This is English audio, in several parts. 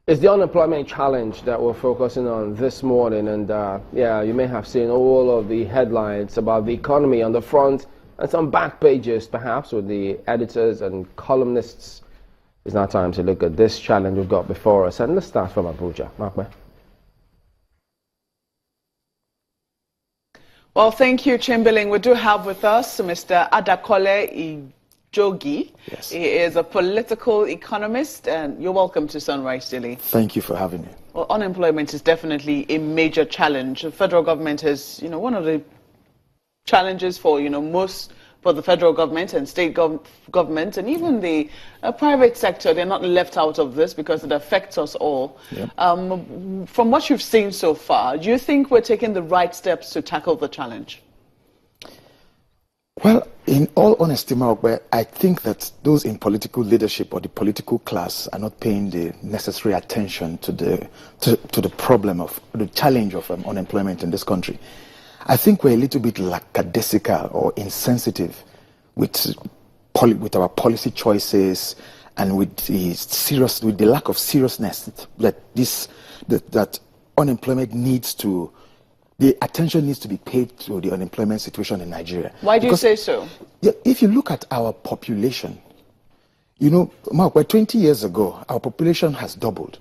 It's the unemployment challenge that we're focusing on this morning, and yeah, you may have seen all of the headlines about the economy on the front and some back pages, perhaps, with the editors and columnists. It's now time to look at this challenge we've got before us, and let's start from Abuja. Mark. Well, thank you, Chamberlain. We do have with us Mr. Adakole Jogi. Yes. He is a political economist, and you're welcome to Sunrise Daily. Thank you for having me. Well, unemployment is definitely a major challenge. The federal government has, one of the challenges for, for the federal government and state government and even the private sector. They're not left out of this because it affects us all. Yep. From what you've seen so far, do you think we're taking the right steps to tackle the challenge? Well, in all honesty, Mark, I think that those in political leadership or the political class are not paying the necessary attention to the problem of the challenge of unemployment in this country. I think we're a little bit lackadaisical or insensitive with our policy choices and with the lack of seriousness that unemployment the attention needs to be paid to the unemployment situation in Nigeria. Why do you say so? Yeah, if you look at our population, Mark, 20 years ago, our population has doubled.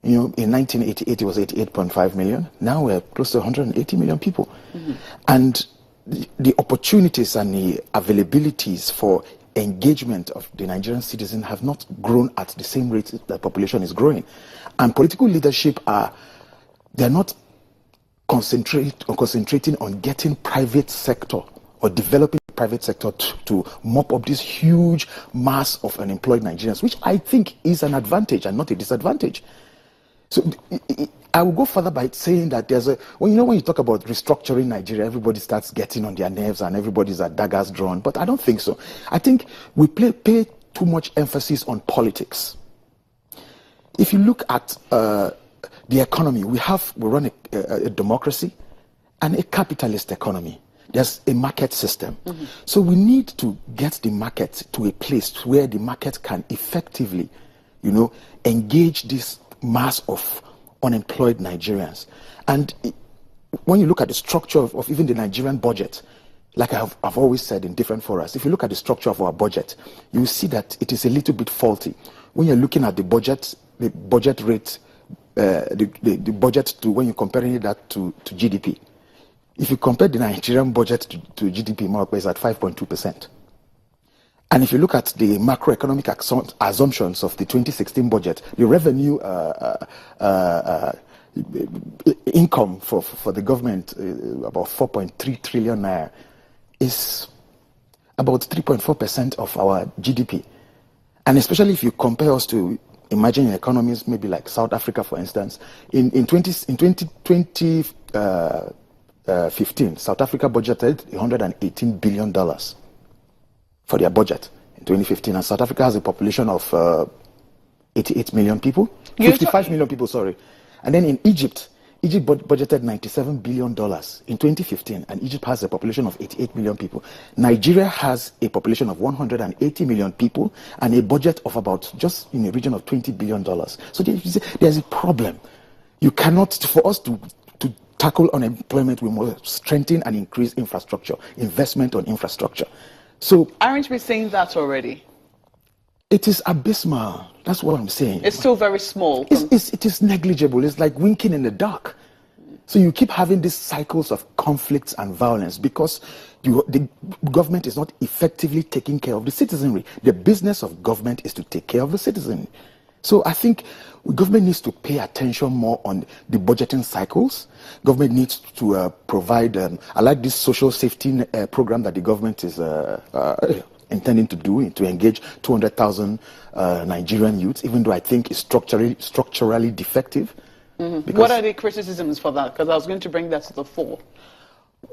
In 1988, it was 88.5 million. Now we're close to 180 million people. Mm-hmm. And the opportunities and the availabilities for engagement of the Nigerian citizen have not grown at the same rate that population is growing. And political leadership they're not concentrating on getting private sector or developing the private sector to mop up this huge mass of unemployed Nigerians, which I think is an advantage and not a disadvantage. So I will go further by saying that when you talk about restructuring Nigeria, everybody starts getting on their nerves and everybody's at daggers drawn. But I don't think so. I think we pay too much emphasis on politics. If you look at the economy, we run a democracy and a capitalist economy. There's a market system. Mm-hmm. So we need to get the market to a place where the market can effectively, engage this mass of unemployed Nigerians. And when you look at the structure of even the Nigerian budget, like I've always said in different forums, if you look at the structure of our budget, you will see that it is a little bit faulty. When you're looking at the budget rate, the budget to when you're comparing that to GDP. If you compare the Nigerian budget to GDP, Mark, is at 5.2%. And if you look at the macroeconomic assumptions of the 2016 budget, the revenue income for the government, about 4.3 trillion naira, is about 3.4% of our GDP. And especially if you compare us to emerging economies, maybe like South Africa, for instance, in 2015, South Africa budgeted $118 billion for their budget in 2015, and South Africa has a population of 88 million people, 55 million people, sorry. And then in Egypt budgeted $97 billion in 2015, and Egypt has a population of 88 million people. Nigeria has a population of 180 million people and a budget of about just in the region of $20 billion. So there's a problem. You cannot, for us to tackle unemployment, we must strengthen and increase infrastructure, investment on infrastructure. So aren't we seeing that already? It is abysmal. That's what I'm saying. It's still very small. It is negligible. It's like winking in the dark. So you keep having these cycles of conflicts and violence because the government is not effectively taking care of the citizenry. The business of government is to take care of the citizen. So I think government needs to pay attention more on the budgeting cycles. Government needs to provide, I like this social safety program that the government is intending to do, to engage 200,000 Nigerian youths, even though I think it's structurally defective. Mm-hmm. What are the criticisms for that? Because I was going to bring that to the fore.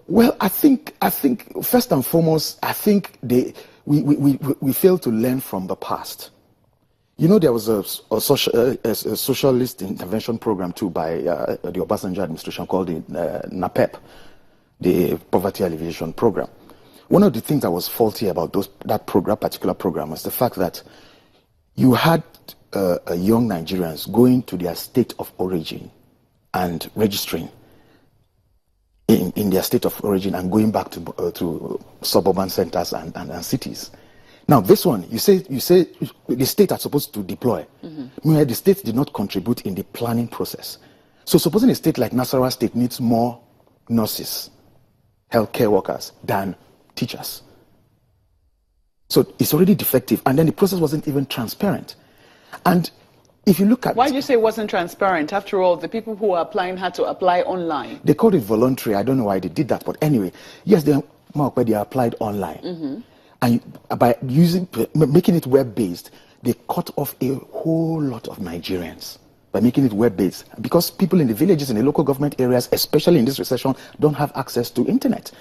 Well, I think first and foremost, I think we fail to learn from the past. There was a socialist intervention program too by the Obasanjo administration called the NAPEP, the Poverty Alleviation Program, one of the things that was faulty about that particular program was the fact that you had young Nigerians going to their state of origin and registering in their state of origin and going back to suburban centers and cities. Now, this one, you say the state are supposed to deploy. Meanwhile, the state did not contribute in the planning process. So supposing a state like Nasarawa State needs more nurses, healthcare workers than teachers. So it's already defective. And then the process wasn't even transparent. And if you look at... Why do you say it wasn't transparent? After all, the people who are applying had to apply online. They called it voluntary. I don't know why they did that. But anyway, yes, they applied online. And by making it web-based, they cut off a whole lot of Nigerians by making it web-based. Because people in the villages, in the local government areas, especially in this recession, don't have access to internet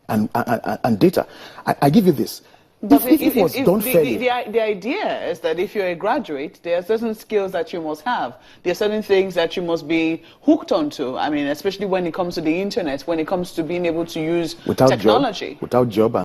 and data. I give you this. But if it was done fairly, the idea is that if you're a graduate, there are certain skills that you must have. There are certain things that you must be hooked onto. I mean, especially when it comes to the internet, when it comes to being able to use technology. Without job